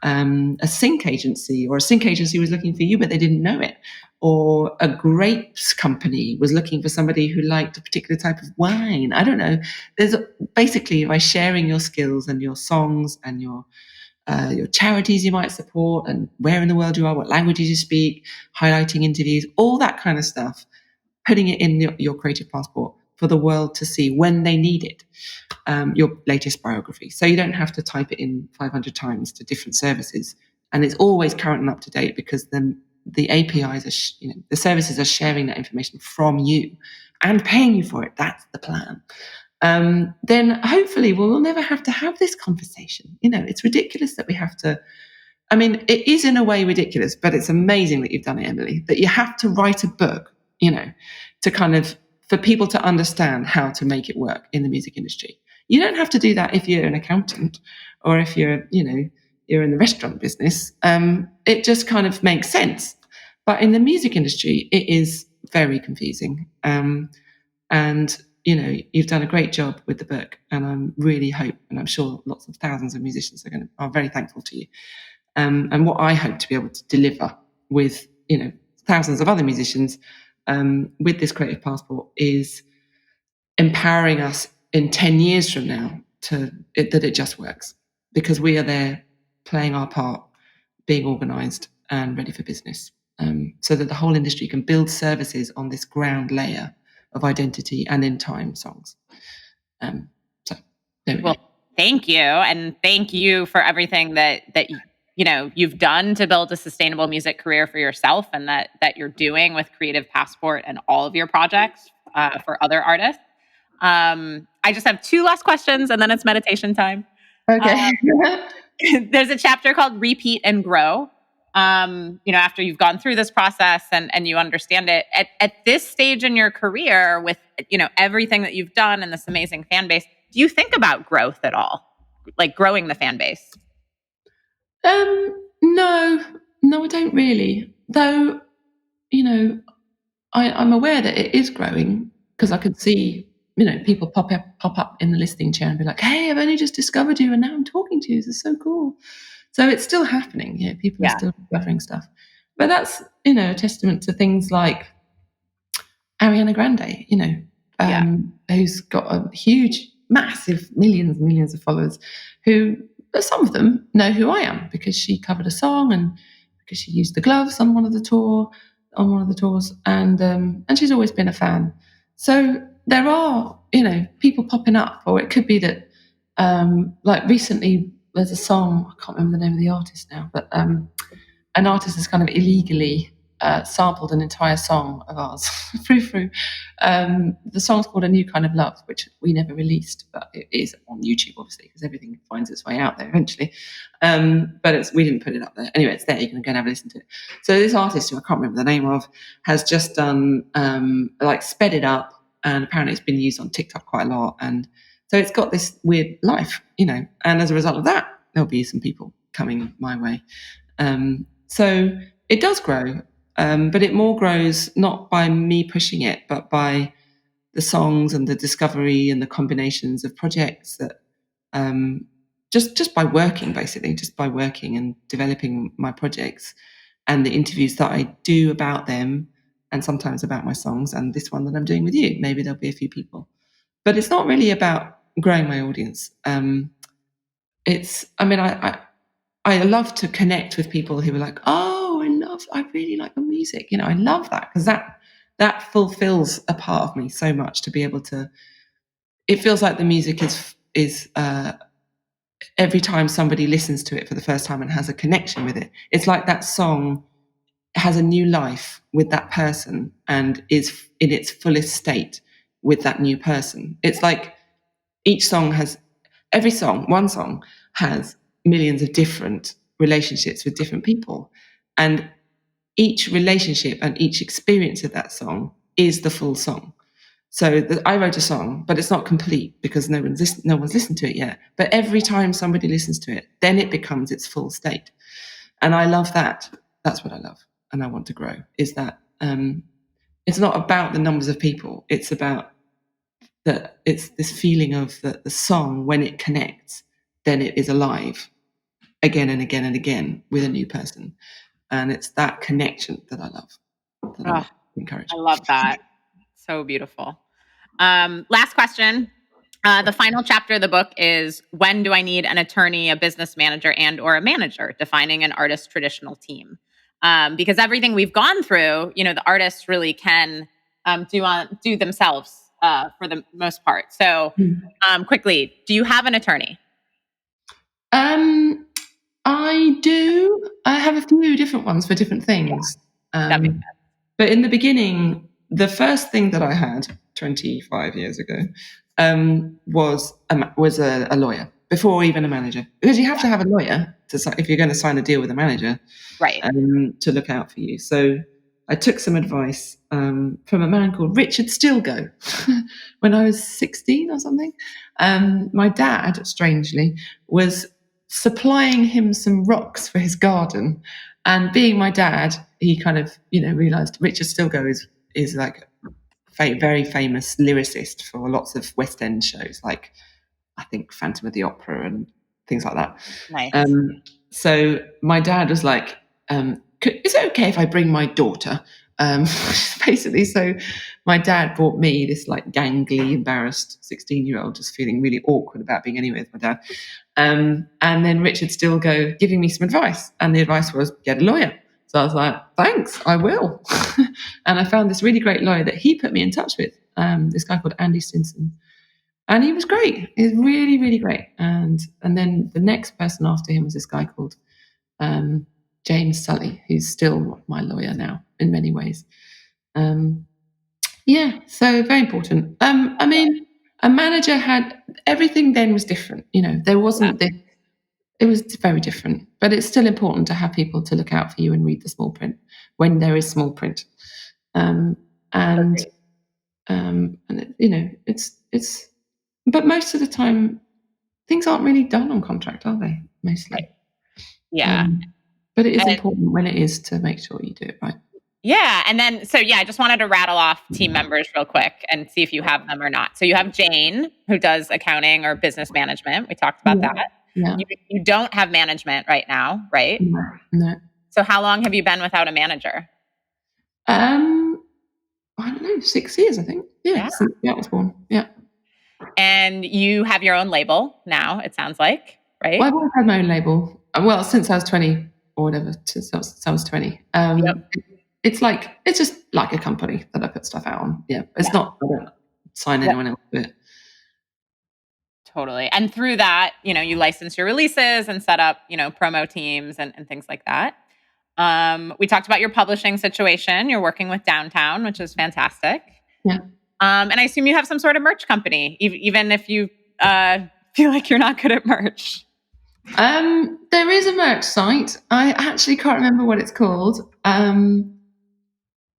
a sync agency, or a sync agency was looking for you but they didn't know it, or a grapes company was looking for somebody who liked a particular type of wine, I don't know. There's basically, by sharing your skills and your songs and your your charities you might support, and where in the world you are, what languages you speak, highlighting interviews, all that kind of stuff, putting it in your creative passport for the world to see when they need it, your latest biography. So you don't have to type it in 500 times to different services. And it's always current and up to date, because the APIs are, the services are sharing that information from you and paying you for it. That's the plan. Then hopefully we'll never have to have this conversation. It's ridiculous that we have to. I mean, it is in a way ridiculous, but it's amazing that you've done it, Emily, that you have to write a book, to kind of, for people to understand how to make it work in the music industry. You don't have to do that if you're an accountant or if you're in the restaurant business. It just kind of makes sense. But in the music industry, it is very confusing. And you've done a great job with the book, and I really hope, and I'm sure lots of thousands of musicians are very thankful to you. And what I hope to be able to deliver with thousands of other musicians with this creative passport is empowering us in 10 years from now that it just works, because we are there playing our part, being organised and ready for business, so that the whole industry can build services on this ground layer of identity and in time songs. So there we go. Thank you, and thank you for everything that you've done to build a sustainable music career for yourself, and that you're doing with Creative Passport and all of your projects for other artists. I just have 2 last questions, and then it's meditation time. Okay. There's a chapter called Repeat and Grow. After you've gone through this process and you understand it, at this stage in your career, with everything that you've done and this amazing fan base, do you think about growth at all, like growing the fan base? No, I don't really. Though, I'm aware that it is growing, because I could see, people pop up in the listening chair and be like, "Hey, I've only just discovered you, and now I'm talking to you. This is so cool." So it's still happening. People are still discovering stuff. But that's, a testament to things like Ariana Grande, who's got a huge, massive, millions of followers, who some of them know who I am because she covered a song and because she used the gloves on one of the tours, and she's always been a fan. So there are, people popping up, or it could be that, like recently, there's a song, I can't remember the name of the artist now, but an artist has kind of illegally sampled an entire song of ours. Frou. The song's called A New Kind of Love, which we never released, but it is on YouTube, obviously, because everything finds its way out there eventually. But we didn't put it up there. Anyway, it's there. You can go and have a listen to it. So this artist, who I can't remember the name of, has just done, sped it up, and apparently it's been used on TikTok quite a lot. And so it's got this weird life, and as a result of that, there'll be some people coming my way. So it does grow, but it more grows not by me pushing it, but by the songs and the discovery and the combinations of projects that just by working, basically, just by working and developing my projects and the interviews that I do about them, and sometimes about my songs, and this one that I'm doing with you. Maybe there'll be a few people. But it's not really about growing my audience. I love to connect with people who are like, "Oh, I really like the music." I love that, because that fulfills a part of me so much, to be able to. It feels like the music is every time somebody listens to it for the first time and has a connection with it, it's like that song has a new life with that person and is in its fullest state with that new person. It's like one song has millions of different relationships with different people. And each relationship and each experience of that song is the full song. So I wrote a song, but it's not complete because no one's listened to it yet. But every time somebody listens to it, then it becomes its full state. And I love that. That's what I love. And I want to grow, is that it's not about the numbers of people. It's about that it's this feeling of the song, when it connects, then it is alive again and again and again with a new person. And it's that connection that I love, that I encourage. I love that. So beautiful. Last question. The final chapter of the book is when do I need an attorney, a business manager, and or a manager, defining an artist's traditional team. Because everything we've gone through, the artists really can do themselves for the most part. So quickly, do you have an attorney? I do. I have a few different ones for different things. That makes sense. But in the beginning, the first thing that I had 25 years ago was a lawyer before even a manager, because you have to have a lawyer if you're going to sign a deal with a manager, right? To look out for you. So I took some advice from a man called Richard Stilgo when I was 16 or something. My dad, strangely, was supplying him some rocks for his garden. And being my dad, he kind of, realised Richard Stilgo is like a very famous lyricist for lots of West End shows, like I think Phantom of the Opera and things like that. Nice. So my dad was like, is it okay if I bring my daughter? Basically, so my dad brought me, this like gangly, embarrassed 16-year-old, just feeling really awkward about being anywhere with my dad. And then Richard Stilgo giving me some advice. And the advice was, get a lawyer. So I was like, thanks, I will. And I found this really great lawyer that he put me in touch with, this guy called Andy Stinson. And he was great. He was really, really great. And then the next person after him was this guy called James Sully, who's still my lawyer now in many ways. So very important. I mean, a manager had everything then was different. There wasn't this. It was very different, but it's still important to have people to look out for you and read the small print when there is small print. It's. But most of the time, things aren't really done on contract, are they? Mostly. Right. Yeah. But it is important when it is to make sure you do it right. Yeah. And then, I just wanted to rattle off team members real quick and see if you have them or not. So you have Jane, who does accounting or business management. We talked about that. Yeah. You don't have management right now, right? No. So how long have you been without a manager? I don't know, 6 years, I think. Yeah. Since I was born. Yeah. And you have your own label now, it sounds like, right? Well, I've always had my own label. Well, since I was 20 or whatever, since I was 20. It's just like a company that I put stuff out on. Yeah. It's not, I don't sign anyone else to it. Totally. And through that, you license your releases and set up, promo teams and things like that. We talked about your publishing situation. You're working with Downtown, which is fantastic. Yeah. And I assume you have some sort of merch company, even if you feel like you're not good at merch. There is a merch site. I actually can't remember what it's called.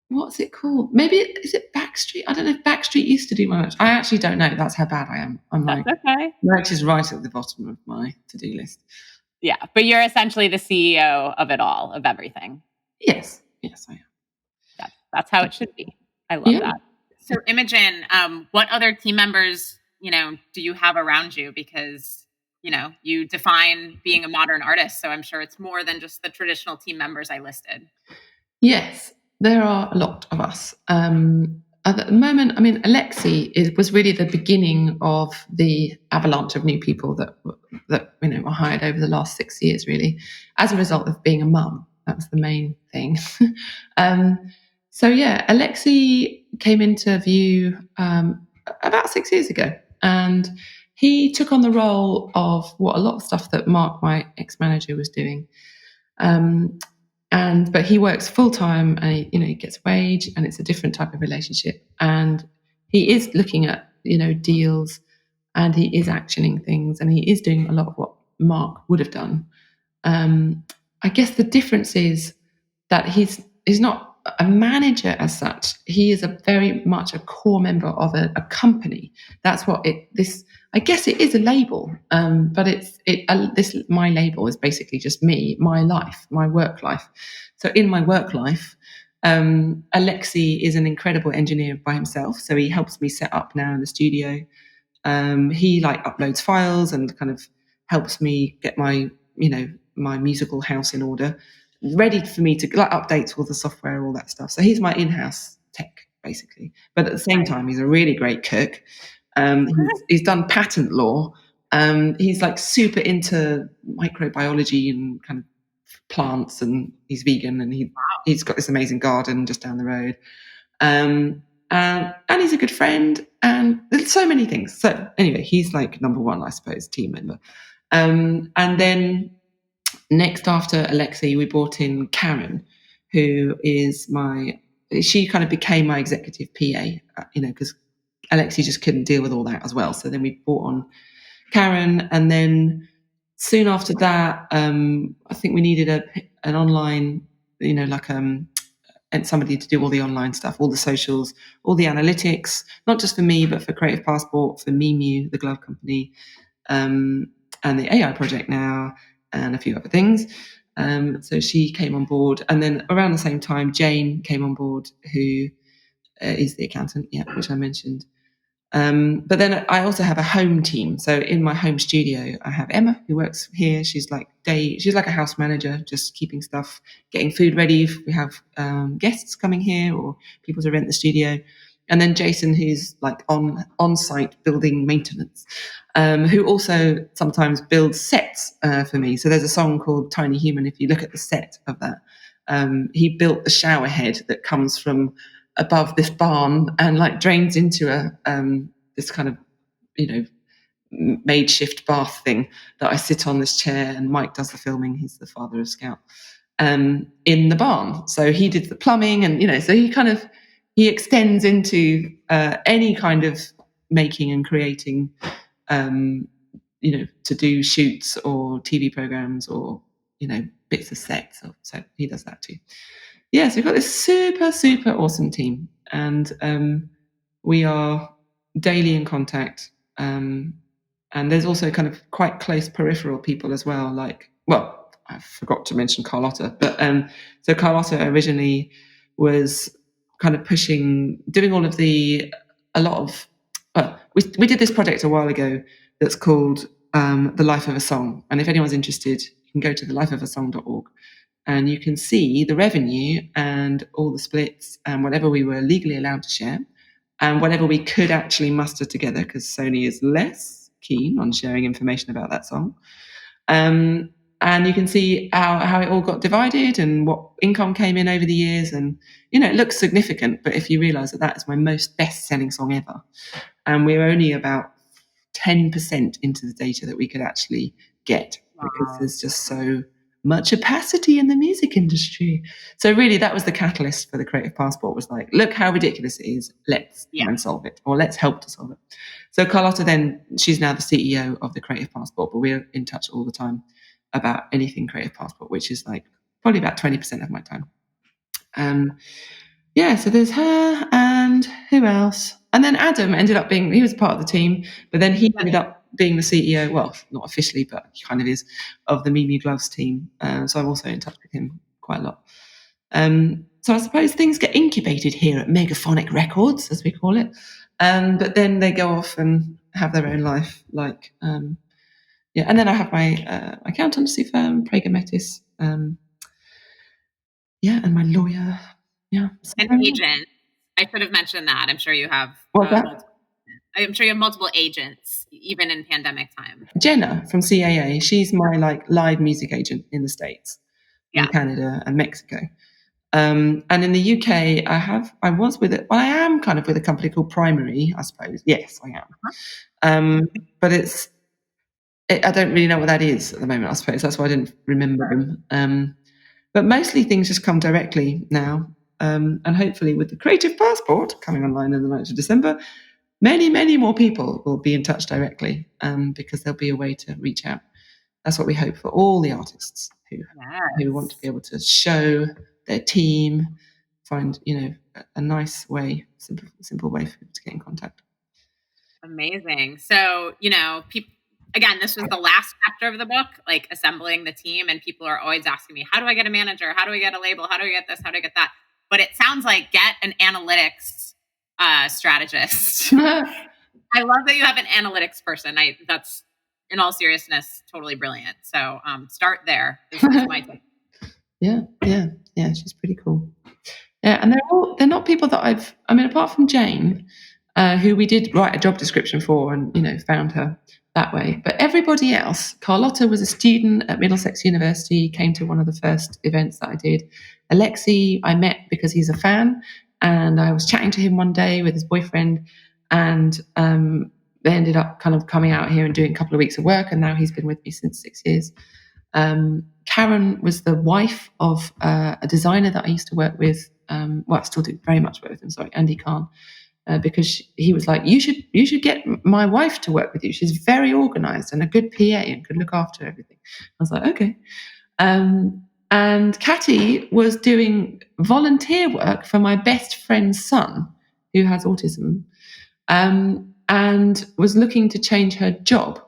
What's it called? Maybe is it Backstreet? I don't know if Backstreet used to do my merch. I actually don't know. That's how bad I am. That's okay. Merch is right at the bottom of my to-do list. Yeah, but you're essentially the CEO of it all, of everything. Yes, I am. That's how it should be. I love that. So Imogen, what other team members, do you have around you? Because, you define being a modern artist. So I'm sure it's more than just the traditional team members I listed. Yes, there are a lot of us. At the moment, I mean, Alexi was really the beginning of the avalanche of new people that were hired over the last 6 years, really, as a result of being a mum. That was the main thing. Alexi came into view about 6 years ago, and he took on the role of what a lot of stuff that Mark, my ex-manager, was doing. But he works full time, and he gets wage, and it's a different type of relationship. And he is looking at deals, and he is actioning things, and he is doing a lot of what Mark would have done. I guess the difference is that he's not a manager as such. He is very much a core member of a company. That's what I guess it is a label, but my label is basically just me, my life, my work life. So in my work life, Alexi is an incredible engineer by himself. So he helps me set up now in the studio. He uploads files and kind of helps me get my musical house in order, ready for me to update all the software, all that stuff. So he's my in-house tech, basically. But at the same time, he's a really great cook. He's done patent law. He's like super into microbiology and kind of plants, and he's vegan, and he's got this amazing garden just down the road. And he's a good friend, and there's so many things. So anyway, he's like number one, I suppose, team member. And then next after Alexei, we brought in Karen, who is she kind of became my executive PA, because Alexei just couldn't deal with all that as well. So then we brought on Karen, and then soon after that, I think we needed an online, and somebody to do all the online stuff, all the socials, all the analytics, not just for me, but for Creative Passport, for MI.MU, the glove company, and the AI project now, and a few other things. So she came on board. And then around the same time, Jane came on board, who is the accountant, which I mentioned. But then I also have a home team. So in my home studio, I have Emma, who works here. She's like a house manager, just keeping stuff, getting food ready if we have guests coming here or people to rent the studio. And then Jason, who's like on site building maintenance, who also sometimes builds sets for me. So there's a song called Tiny Human. If you look at the set of that, he built the shower head that comes from above this barn and like drains into this kind of makeshift bath thing that I sit on this chair, and Mike does the filming. He's the father of Scout, in the barn. So he did the plumbing, and so he extends into any kind of making and creating, to do shoots or TV programs or bits of sets. So he does that too. Yeah, so we've got this super, super awesome team, and we are daily in contact. And there's also kind of quite close peripheral people as well. I forgot to mention Carlotta, but so Carlotta originally was kind of doing all of we did this project a while ago that's called The Life of a Song. And if anyone's interested, you can go to thelifeofasong.org. And you can see the revenue and all the splits and whatever we were legally allowed to share and whatever we could actually muster together, because Sony is less keen on sharing information about that song. And you can see how it all got divided and what income came in over the years. And, it looks significant, but if you realise that is my most best-selling song ever, and we're only about 10% into the data that we could actually get, because there's just so much opacity in the music industry. So really that was the catalyst for the Creative Passport, was like, look how ridiculous it is, let's try and solve it, or let's help to solve it. So Carlotta then, she's now the CEO of the Creative Passport, but we're in touch all the time about anything Creative Passport, which is like probably about 20% of my time. So there's her, and who else? And then Adam ended up he was part of the team, but then he ended up being the CEO, well, not officially, but he kind of is, of the MI.MU Gloves team. So I'm also in touch with him quite a lot. So I suppose things get incubated here at Megaphonic Records, as we call it. But then they go off and have their own life. And then I have my accountancy firm, Prager Metis. And my lawyer. Yeah. And agent. I should have mentioned that. I'm sure you have. I'm sure you have multiple agents, even in pandemic time. Jenna from CAA, she's my live music agent in the States, in Canada and Mexico. And in the UK, I am kind of with a company called Primary, I suppose. Yes, I am. But I don't really know what that is at the moment, I suppose. That's why I didn't remember them. But mostly things just come directly now. And hopefully with the Creative Passport coming online in the 9th of December, many, many more people will be in touch directly, because there'll be a way to reach out. That's what we hope for all the artists who want to be able to show their team, find, a nice way, simple way for people to get in contact. Amazing. So, again, this was the last chapter of the book, like assembling the team, and people are always asking me, how do I get a manager? How do I get a label? How do I get this? How do I get that? But it sounds like get an analytics strategist. I love that you have an analytics person. That's, in all seriousness, totally brilliant. So start there. This is my tip. Yeah, she's pretty cool. Yeah, and they're not people that apart from Jane, who we did write a job description for, and found her that way. But everybody else, Carlotta was a student at Middlesex University, came to one of the first events that I did. Alexi, I met because he's a fan, and I was chatting to him one day with his boyfriend, and they ended up kind of coming out here and doing a couple of weeks of work, and now he's been with me since 6 years. Karen was the wife of a designer that I used to work with. I still do very much work with him. Sorry, Andy Khan. Because he was like, you should get my wife to work with you. She's very organized and a good PA and could look after everything. I was like, okay. And Catty was doing volunteer work for my best friend's son, who has autism, and was looking to change her job,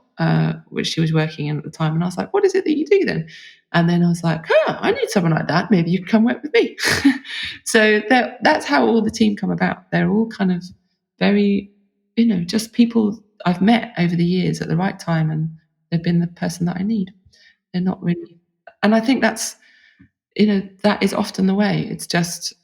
which she was working in at the time. And I was like, what is it that you do then? And then I was like, I need someone like that. Maybe you can come work with me. So that's how all the team come about. They're all kind of very, just people I've met over the years at the right time, and they've been the person that I need. They're not really, and I think that's, that is often the way. It's just,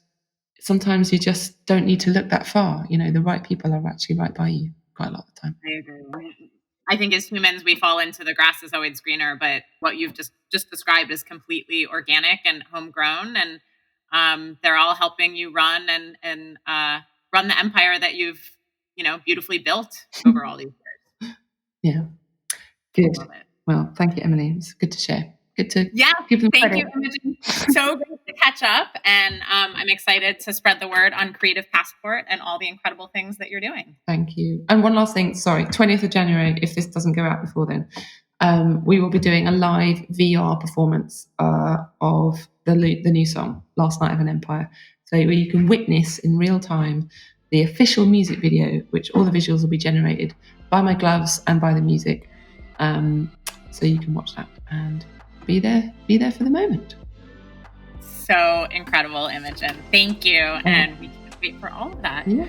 sometimes you just don't need to look that far. The right people are actually right by you quite a lot of the time. I agree. I think as humans, we fall into the grass is always greener, but what you've just described is completely organic and homegrown, and they're all helping you run and run the empire that you've, beautifully built over all these years. Yeah. Good. Well, thank you, Emily. It's good to share. Good to give them credit. Thank you, Imogen. So great to catch up, and I'm excited to spread the word on Creative Passport and all the incredible things that you're doing. Thank you. And one last thing, sorry, 20th of January, if this doesn't go out before then, we will be doing a live VR performance of the new song, Last Night of an Empire. So where you can witness in real time the official music video, which all the visuals will be generated by my gloves and by the music. So you can watch that and be there for the moment. So incredible, Imogen. Thank you. And we can't wait for all of that. Yeah.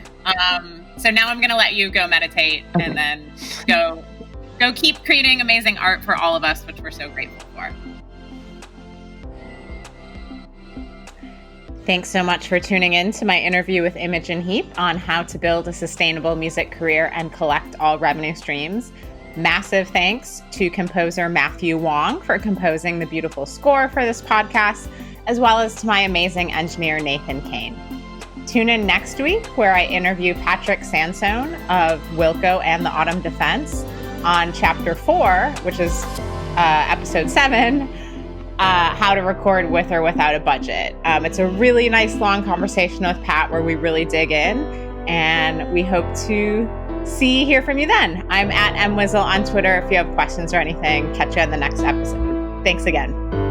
So now I'm going to let you go meditate and then go keep creating amazing art for all of us, which we're so grateful for. Thanks so much for tuning in to my interview with Imogen Heap on how to build a sustainable music career and collect all revenue streams. Massive thanks to composer Matthew Wong for composing the beautiful score for this podcast, as well as to my amazing engineer, Nathan Kane. Tune in next week where I interview Patrick Sansone of Wilco and the Autumn Defense on Chapter 4, which is Episode 7, How to Record With or Without a Budget. It's a really nice long conversation with Pat where we really dig in, and we hope to hear from you then. I'm at MWizzle on Twitter if you have questions or anything. Catch you on the next episode. Thanks again.